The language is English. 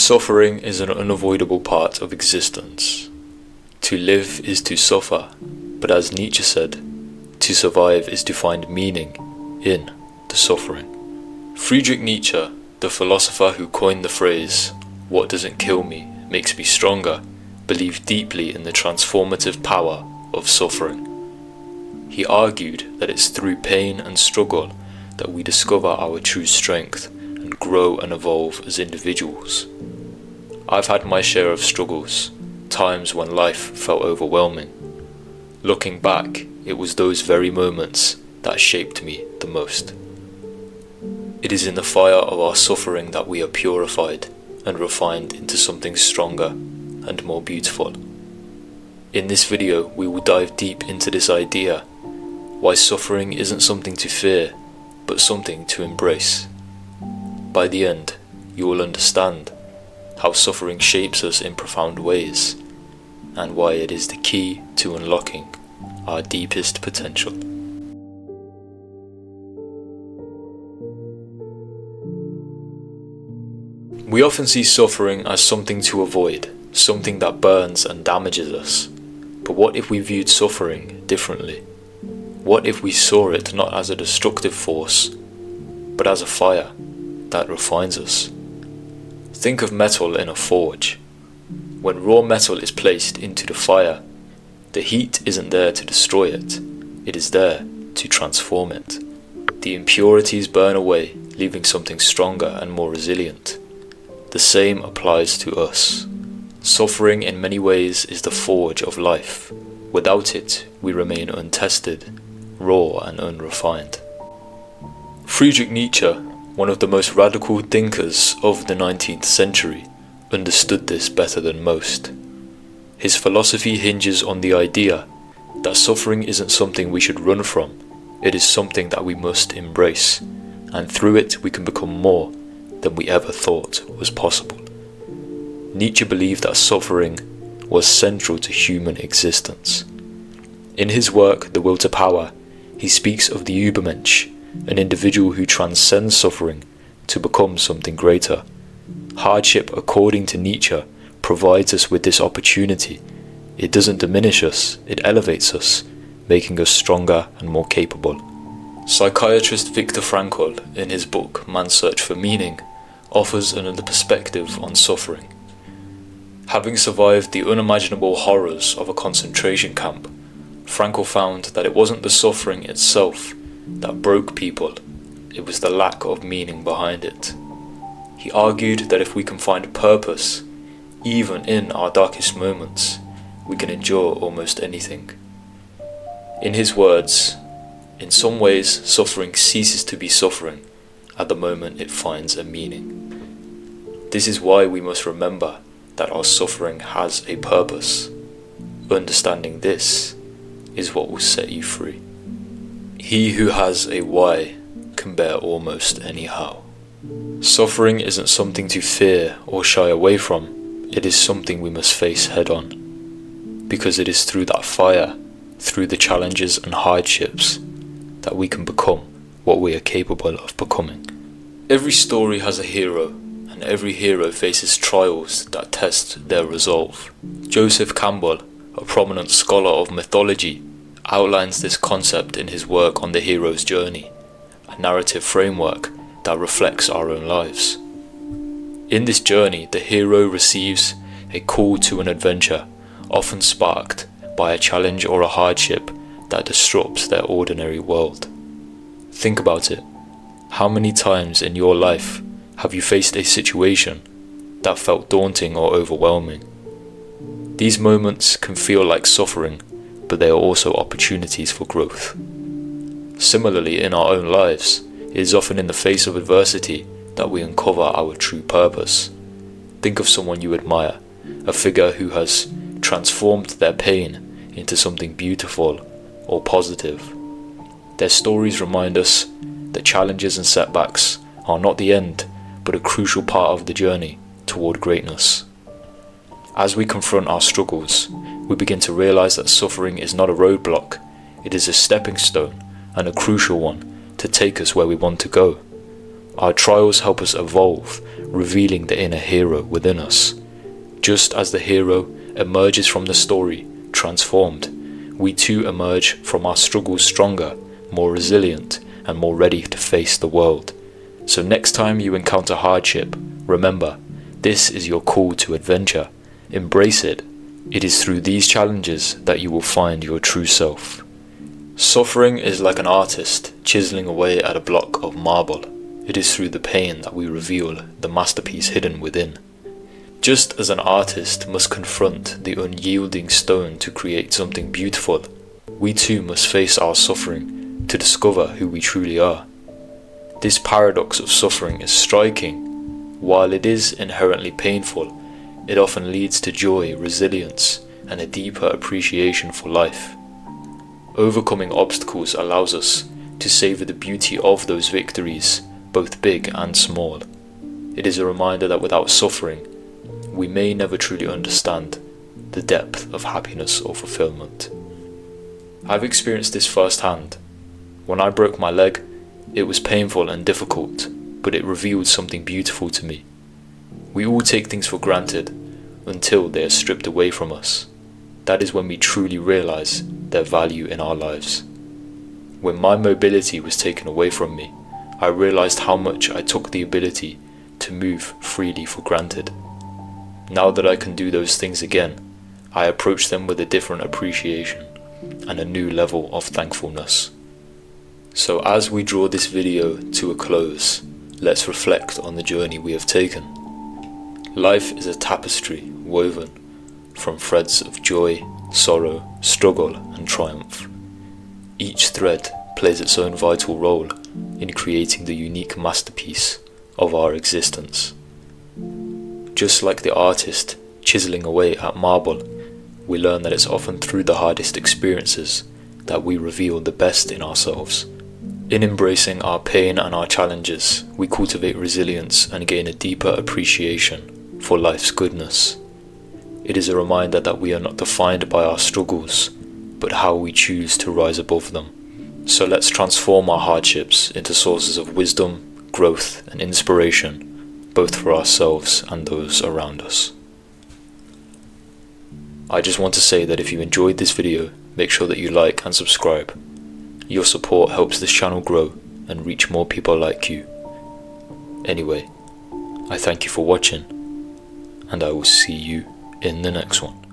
Suffering is an unavoidable part of existence. To live is to suffer, but as Nietzsche said, to survive is to find meaning in the suffering. Friedrich Nietzsche, the philosopher who coined the phrase, "What doesn't kill me makes me stronger," believed deeply in the transformative power of suffering. He argued that it's through pain and struggle that we discover our true strength and grow and evolve as individuals. I've had my share of struggles, times when life felt overwhelming. Looking back, it was those very moments that shaped me the most. It is in the fire of our suffering that we are purified and refined into something stronger and more beautiful. In this video, we will dive deep into this idea, why suffering isn't something to fear, but something to embrace. By the end, you will understand how suffering shapes us in profound ways, and why it is the key to unlocking our deepest potential. We often see suffering as something to avoid, something that burns and damages us. But what if we viewed suffering differently? What if we saw it not as a destructive force, but as a fire that refines us? Think of metal in a forge. When raw metal is placed into the fire, the heat isn't there to destroy it, it is there to transform it. The impurities burn away, leaving something stronger and more resilient. The same applies to us. Suffering in many ways is the forge of life. Without it, we remain untested, raw and unrefined. Friedrich Nietzsche, one of the most radical thinkers of the 19th century, understood this better than most. His philosophy hinges on the idea that suffering isn't something we should run from, it is something that we must embrace, and through it we can become more than we ever thought was possible. Nietzsche believed that suffering was central to human existence. In his work, The Will to Power, he speaks of the Übermensch, an individual who transcends suffering to become something greater. Hardship, according to Nietzsche, provides us with this opportunity. It doesn't diminish us, it elevates us, making us stronger and more capable. Psychiatrist Viktor Frankl, in his book Man's Search for Meaning, offers another perspective on suffering. Having survived the unimaginable horrors of a concentration camp, Frankl found that it wasn't the suffering itself that broke people, it was the lack of meaning behind it. He argued that if we can find purpose, even in our darkest moments, we can endure almost anything. In his words, in some ways suffering ceases to be suffering at the moment it finds a meaning. This is why we must remember that our suffering has a purpose. Understanding this is what will set you free. He who has a why can bear almost any how. Suffering isn't something to fear or shy away from, it is something we must face head on. Because it is through that fire, through the challenges and hardships, that we can become what we are capable of becoming. Every story has a hero, and every hero faces trials that test their resolve. Joseph Campbell, a prominent scholar of mythology, outlines this concept in his work on the hero's journey, a narrative framework that reflects our own lives. In this journey, the hero receives a call to an adventure, often sparked by a challenge or a hardship that disrupts their ordinary world. Think about it. How many times in your life have you faced a situation that felt daunting or overwhelming? These moments can feel like suffering, but they are also opportunities for growth. Similarly, in our own lives, it is often in the face of adversity that we uncover our true purpose. Think of someone you admire, a figure who has transformed their pain into something beautiful or positive. Their stories remind us that challenges and setbacks are not the end, but a crucial part of the journey toward greatness. As we confront our struggles, we begin to realize that suffering is not a roadblock, it is a stepping stone, and a crucial one, to take us where we want to go. Our trials help us evolve, revealing the inner hero within us. Just as the hero emerges from the story transformed, we too emerge from our struggles stronger, more resilient, and more ready to face the world. So next time you encounter hardship, remember, this is your call to adventure. Embrace it. It is through these challenges that you will find your true self. Suffering is like an artist chiseling away at a block of marble. It is through the pain that we reveal the masterpiece hidden within. Just as an artist must confront the unyielding stone to create something beautiful, we too must face our suffering to discover who we truly are. This paradox of suffering is striking. While it is inherently painful, it often leads to joy, resilience, and a deeper appreciation for life. Overcoming obstacles allows us to savor the beauty of those victories, both big and small. It is a reminder that without suffering, we may never truly understand the depth of happiness or fulfillment. I've experienced this firsthand. When I broke my leg, it was painful and difficult, but it revealed something beautiful to me. We all take things for granted until they are stripped away from us. That is when we truly realize their value in our lives. When my mobility was taken away from me, I realized how much I took the ability to move freely for granted. Now that I can do those things again, I approach them with a different appreciation and a new level of thankfulness. So as we draw this video to a close, let's reflect on the journey we have taken. Life is a tapestry woven from threads of joy, sorrow, struggle, and triumph. Each thread plays its own vital role in creating the unique masterpiece of our existence. Just like the artist chiseling away at marble, we learn that it's often through the hardest experiences that we reveal the best in ourselves. In embracing our pain and our challenges, we cultivate resilience and gain a deeper appreciation for life's goodness. It is a reminder that we are not defined by our struggles, but how we choose to rise above them. So let's transform our hardships into sources of wisdom, growth, and inspiration, both for ourselves and those around us. I just want to say that if you enjoyed this video, make sure that you like and subscribe. Your support helps this channel grow and reach more people like you. Anyway, I thank you for watching, and I will see you in the next one.